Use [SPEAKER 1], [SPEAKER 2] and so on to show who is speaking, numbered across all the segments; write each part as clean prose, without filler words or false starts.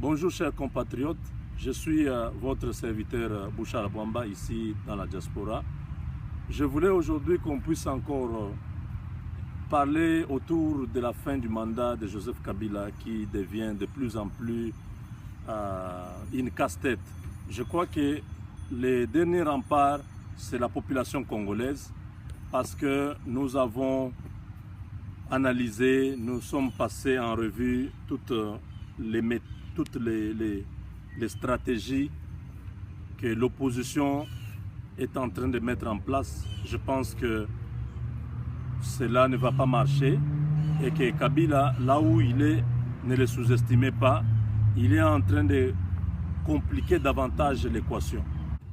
[SPEAKER 1] Bonjour chers compatriotes, je suis votre serviteur Bouchara Bouamba ici dans la diaspora. Je voulais aujourd'hui qu'on puisse encore parler autour de la fin du mandat de Joseph Kabila qui devient de plus en plus une casse-tête. Je crois que les derniers remparts, c'est la population congolaise parce que nous avons analysé, nous sommes passés en revue toutes les stratégies que l'opposition est en train de mettre en place. Je pense que cela ne va pas marcher et que Kabila, là où il est, ne le sous-estimez pas, il est en train de compliquer davantage l'équation.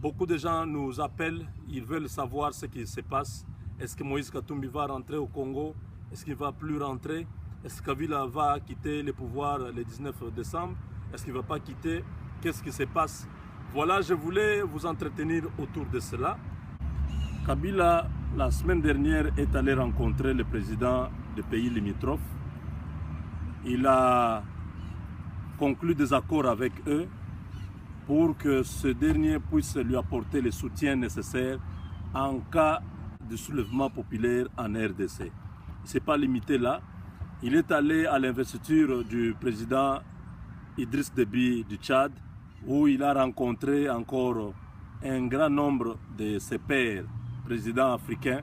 [SPEAKER 1] Beaucoup de gens nous appellent, ils veulent savoir ce qui se passe. Est-ce que Moïse Katumbi va rentrer au Congo? Est-ce qu'il ne va plus rentrer? Est-ce que Kabila va quitter le pouvoir le 19 décembre? Est-ce qu'il ne va pas quitter? Qu'est-ce qui se passe? Voilà, je voulais vous entretenir autour de cela. Kabila, la semaine dernière, est allé rencontrer le président des pays limitrophes. Il a conclu des accords avec eux pour que ce dernier puisse lui apporter le soutien nécessaire en cas de soulèvement populaire en RDC. Il ne s'est pas limité là. Il est allé à l'investiture du président Idriss Déby du Tchad, où il a rencontré encore un grand nombre de ses pairs, présidents africains,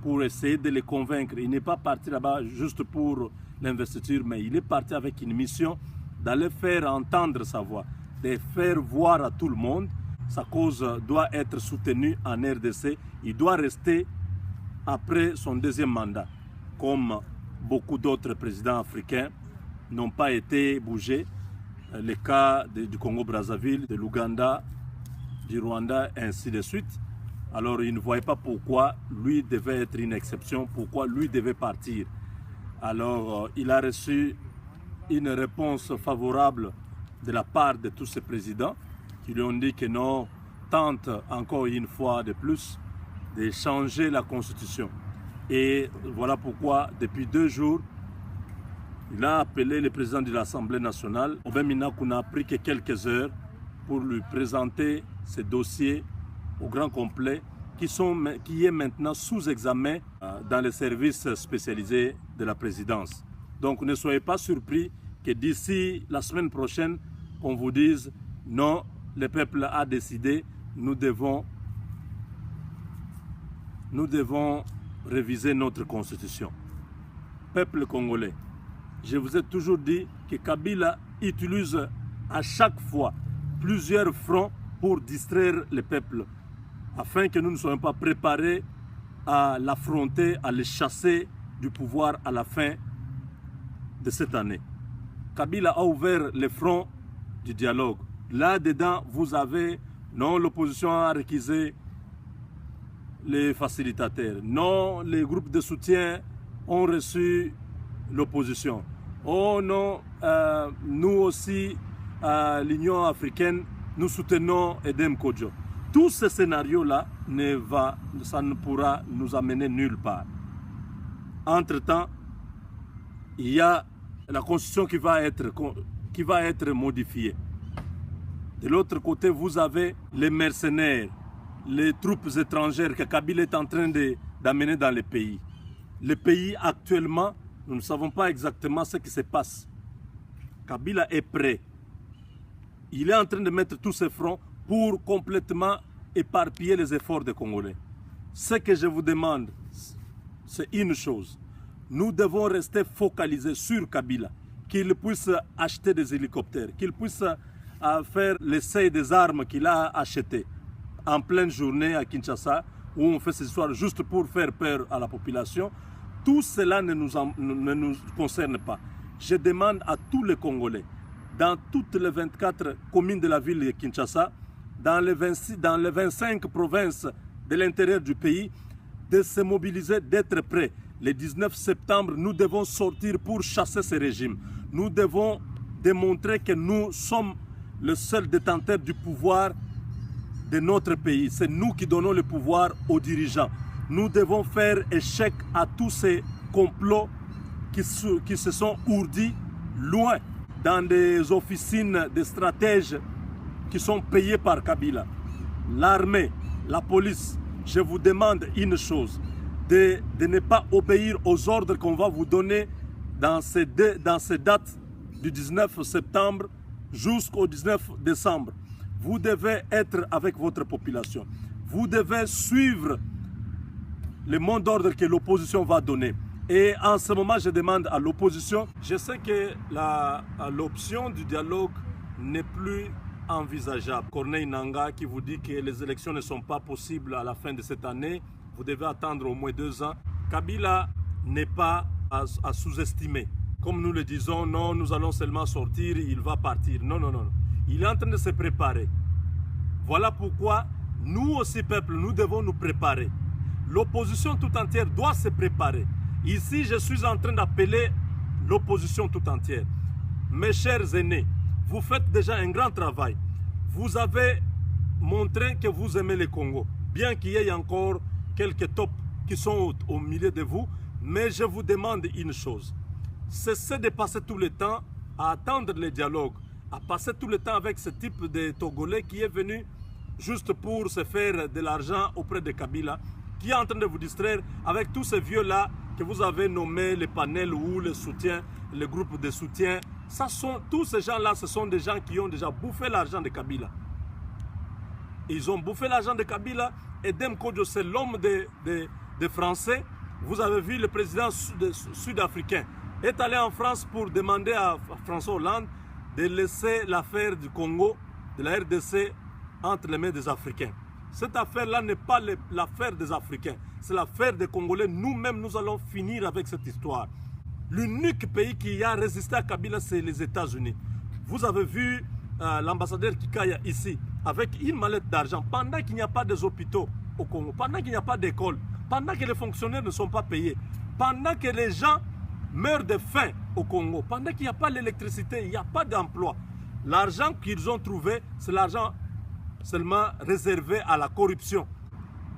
[SPEAKER 1] pour essayer de les convaincre. Il n'est pas parti là-bas juste pour l'investiture, mais il est parti avec une mission d'aller faire entendre sa voix, de faire voir à tout le monde sa cause doit être soutenue en RDC. Il doit rester après son deuxième mandat, comme beaucoup d'autres présidents africains n'ont pas été bougés. Les cas du Congo-Brazzaville, de l'Ouganda, du Rwanda, ainsi de suite. Alors il ne voyait pas pourquoi lui devait être une exception, pourquoi lui devait partir. Alors il a reçu une réponse favorable de la part de tous ces présidents qui lui ont dit que non, tente encore une fois de plus de changer la constitution. Et voilà pourquoi depuis 2 jours, il a appelé le président de l'Assemblée nationale, Obemina, qu'on n'a pris que quelques heures pour lui présenter ce dossier au grand complet qui est maintenant sous examen dans les services spécialisés de la présidence. Donc ne soyez pas surpris que d'ici la semaine prochaine, qu'on vous dise non, le peuple a décidé, nous devons réviser notre constitution. Peuple congolais, je vous ai toujours dit que Kabila utilise à chaque fois plusieurs fronts pour distraire le peuple, afin que nous ne soyons pas préparés à l'affronter, à le chasser du pouvoir à la fin de cette année. Kabila a ouvert les fronts du dialogue. Là-dedans, vous avez, non, l'opposition a réquisé les facilitateurs. Non, les groupes de soutien ont reçu l'opposition. Oh non, nous aussi, l'Union africaine, nous soutenons Edem Kodjo. Tous ces scénarios-là, ça ne pourra nous amener nulle part. Entre-temps, il y a la constitution qui va être modifiée. De l'autre côté, vous avez les mercenaires, les troupes étrangères que Kabila est en train d'amener dans les pays. Le pays actuellement, nous ne savons pas exactement ce qui se passe. Kabila est prêt. Il est en train de mettre tous ses fronts pour complètement éparpiller les efforts des Congolais. Ce que je vous demande, c'est une chose. Nous devons rester focalisés sur Kabila, qu'il puisse acheter des hélicoptères, qu'il puisse faire l'essai des armes qu'il a achetées en pleine journée à Kinshasa, où on fait ces histoires juste pour faire peur à la population. Tout cela ne nous concerne pas. Je demande à tous les Congolais, dans toutes les 24 communes de la ville de Kinshasa, dans les 25 provinces de l'intérieur du pays, de se mobiliser, d'être prêts. Le 19 septembre, nous devons sortir pour chasser ce régime. Nous devons démontrer que nous sommes le seul détenteur du pouvoir de notre pays. C'est nous qui donnons le pouvoir aux dirigeants. Nous devons faire échec à tous ces complots qui se sont ourdis loin dans des officines de stratèges qui sont payés par Kabila. L'armée, la police, je vous demande une chose, de ne pas obéir aux ordres qu'on va vous donner dans ces dates du 19 septembre jusqu'au 19 décembre. Vous devez être avec votre population. Vous devez suivre le mot d'ordre que l'opposition va donner. Et en ce moment, je demande à l'opposition, je sais que l'option du dialogue n'est plus envisageable. Corneille Nangaa qui vous dit que les élections ne sont pas possibles à la fin de cette année, vous devez attendre au moins 2 ans. Kabila n'est pas à sous-estimer. Comme nous le disons, non, nous allons seulement sortir, il va partir. Non, non, non. Il est en train de se préparer. Voilà pourquoi nous aussi, peuple, nous devons nous préparer. L'opposition tout entière doit se préparer. Ici, je suis en train d'appeler l'opposition tout entière. Mes chers aînés, vous faites déjà un grand travail. Vous avez montré que vous aimez le Congo. Bien qu'il y ait encore quelques tops qui sont au milieu de vous, mais je vous demande une chose. Cessez de passer tout le temps à attendre les dialogues, à passer tout le temps avec ce type de Togolais qui est venu juste pour se faire de l'argent auprès de Kabila, qui est en train de vous distraire avec tous ces vieux-là que vous avez nommés les panels ou le soutien, les groupes de soutien. Tous ces gens-là, ce sont des gens qui ont déjà bouffé l'argent de Kabila. Ils ont bouffé l'argent de Kabila et Dème Kodjo, c'est l'homme des Français. Vous avez vu le président sud-africain est allé en France pour demander à François Hollande de laisser l'affaire du Congo, de la RDC, entre les mains des Africains. Cette affaire-là n'est pas l'affaire des Africains, c'est l'affaire des Congolais. Nous-mêmes, nous allons finir avec cette histoire. L'unique pays qui a résisté à Kabila, c'est les États-Unis. Vous avez vu l'ambassadeur Kikaya ici, avec une mallette d'argent, pendant qu'il n'y a pas des hôpitaux au Congo, pendant qu'il n'y a pas d'école, pendant que les fonctionnaires ne sont pas payés, pendant que les gens meurent de faim au Congo, pendant qu'il n'y a pas l'électricité, il n'y a pas d'emploi. L'argent qu'ils ont trouvé, c'est l'argent seulement réservé à la corruption.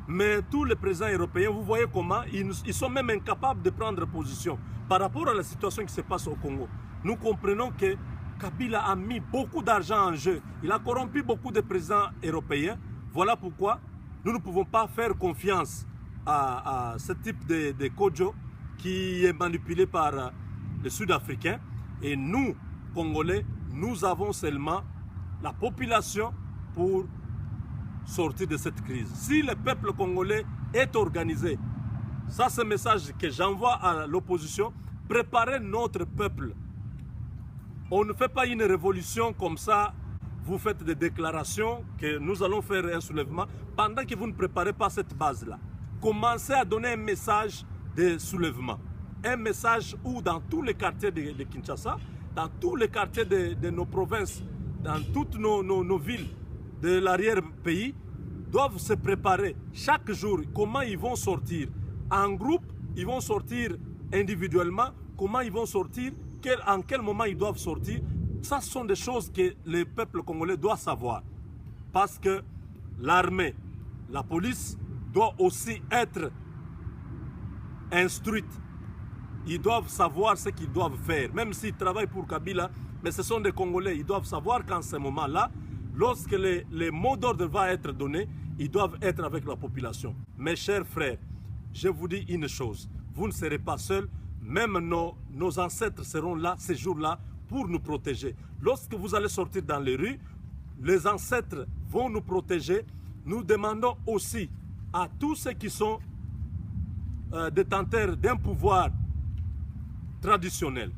[SPEAKER 1] Mais tous les présidents européens, vous voyez comment ils sont même incapables de prendre position par rapport à la situation qui se passe au Congo. Nous comprenons que Kabila a mis beaucoup d'argent en jeu. Il a corrompu beaucoup de présidents européens. Voilà pourquoi nous ne pouvons pas faire confiance à ce type de Kodjo qui est manipulé par les Sud-Africains. Et nous, Congolais, nous avons seulement la population pour sortir de cette crise. Si le peuple congolais est organisé, ça c'est le message que j'envoie à l'opposition, préparez notre peuple. On ne fait pas une révolution comme ça, vous faites des déclarations que nous allons faire un soulèvement pendant que vous ne préparez pas cette base-là. Commencez à donner un message de soulèvement. Un message où dans tous les quartiers de Kinshasa, dans tous les quartiers de nos provinces, dans toutes nos villes de l'arrière-pays, doivent se préparer chaque jour. Comment ils vont sortir? En groupe, ils vont sortir individuellement. Comment ils vont sortir? En quel moment ils doivent sortir? Ça sont des choses que le peuple congolais doit savoir. Parce que l'armée, la police doit aussi être instruite. Ils doivent savoir ce qu'ils doivent faire. Même s'ils travaillent pour Kabila, mais ce sont des Congolais. Ils doivent savoir qu'en ce moment-là, lorsque les mots d'ordre vont être donnés, ils doivent être avec la population. Mes chers frères, je vous dis une chose. Vous ne serez pas seuls. Même nos ancêtres seront là, ces jours-là, pour nous protéger. Lorsque vous allez sortir dans les rues, les ancêtres vont nous protéger. Nous demandons aussi à tous ceux qui sont détenteurs d'un pouvoir traditionnel.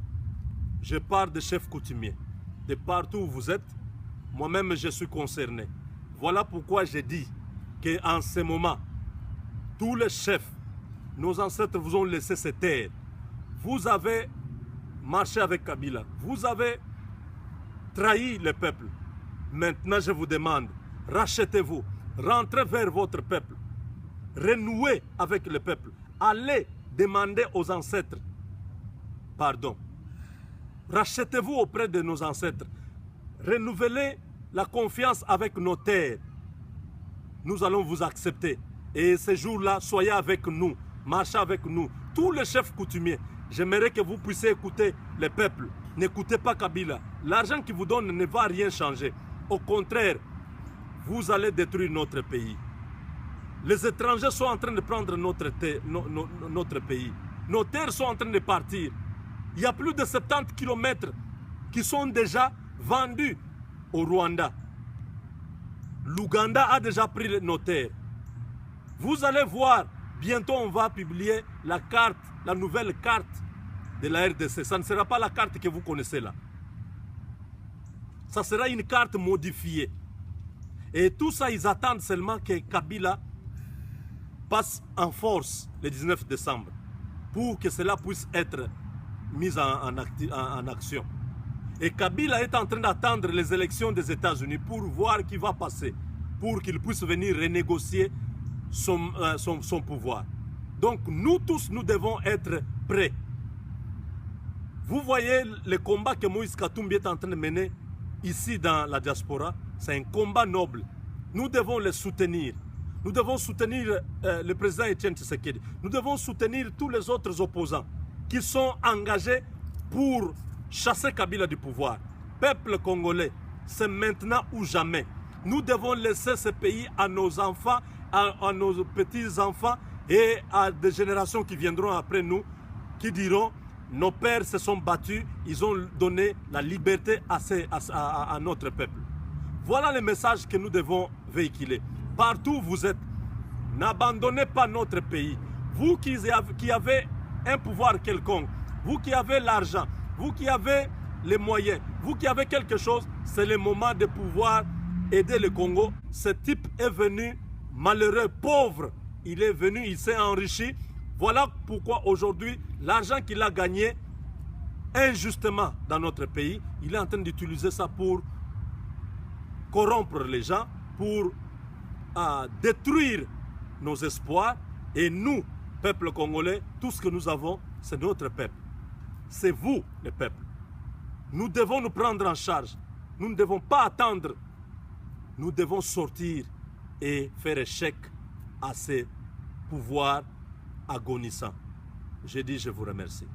[SPEAKER 1] Je parle de chefs coutumiers. De partout où vous êtes, moi-même je suis concerné. Voilà pourquoi j'ai dit qu'en ce moment, tous les chefs, nos ancêtres vous ont laissé se taire. Vous avez marché avec Kabila. Vous avez trahi le peuple. Maintenant, je vous demande, rachetez-vous. Rentrez vers votre peuple. Renouez avec le peuple. Allez demander aux ancêtres pardon. Rachetez-vous auprès de nos ancêtres. Renouvelez la confiance avec nos terres. Nous allons vous accepter. Et ces jours-là, soyez avec nous. Marchez avec nous. Tous les chefs coutumiers. J'aimerais que vous puissiez écouter le peuple. N'écoutez pas Kabila. L'argent qu'il vous donne ne va rien changer. Au contraire, vous allez détruire notre pays. Les étrangers sont en train de prendre notre pays. Nos terres sont en train de partir. Il y a plus de 70 km qui sont déjà vendus au Rwanda. L'Ouganda a déjà pris nos terres. Vous allez voir, bientôt on va publier la carte, la nouvelle carte de la RDC. Ça ne sera pas la carte que vous connaissez là. Ça sera une carte modifiée. Et tout ça, ils attendent seulement que Kabila passe en force le 19 décembre pour que cela puisse être mis en action. Et Kabila est en train d'attendre les élections des États-Unis pour voir qui va passer, pour qu'il puisse venir renégocier son pouvoir. Donc nous tous, nous devons être prêts. Vous voyez le combat que Moïse Katumbi est en train de mener ici dans la diaspora, c'est un combat noble. Nous devons le soutenir. Nous devons soutenir le président Etienne Tshisekedi. Nous devons soutenir tous les autres opposants qui sont engagés pour chasser Kabila du pouvoir. Peuple congolais, c'est maintenant ou jamais. Nous devons laisser ce pays à nos enfants, à nos petits-enfants et à des générations qui viendront après nous, qui diront: nos pères se sont battus, ils ont donné la liberté à notre peuple. Voilà le message que nous devons véhiculer. Partout où vous êtes, n'abandonnez pas notre pays. Vous qui avez un pouvoir quelconque, vous qui avez l'argent, vous qui avez les moyens, vous qui avez quelque chose, c'est le moment de pouvoir aider le Congo. Ce type est venu malheureux, pauvre. Il est venu, il s'est enrichi. Voilà pourquoi aujourd'hui, l'argent qu'il a gagné injustement dans notre pays, il est en train d'utiliser ça pour corrompre les gens, pour détruire nos espoirs. Et nous, peuple congolais, tout ce que nous avons, c'est notre peuple. C'est vous, le peuple. Nous devons nous prendre en charge. Nous ne devons pas attendre. Nous devons sortir et faire échec à ces pouvoirs agonisants. Je dis, je vous remercie.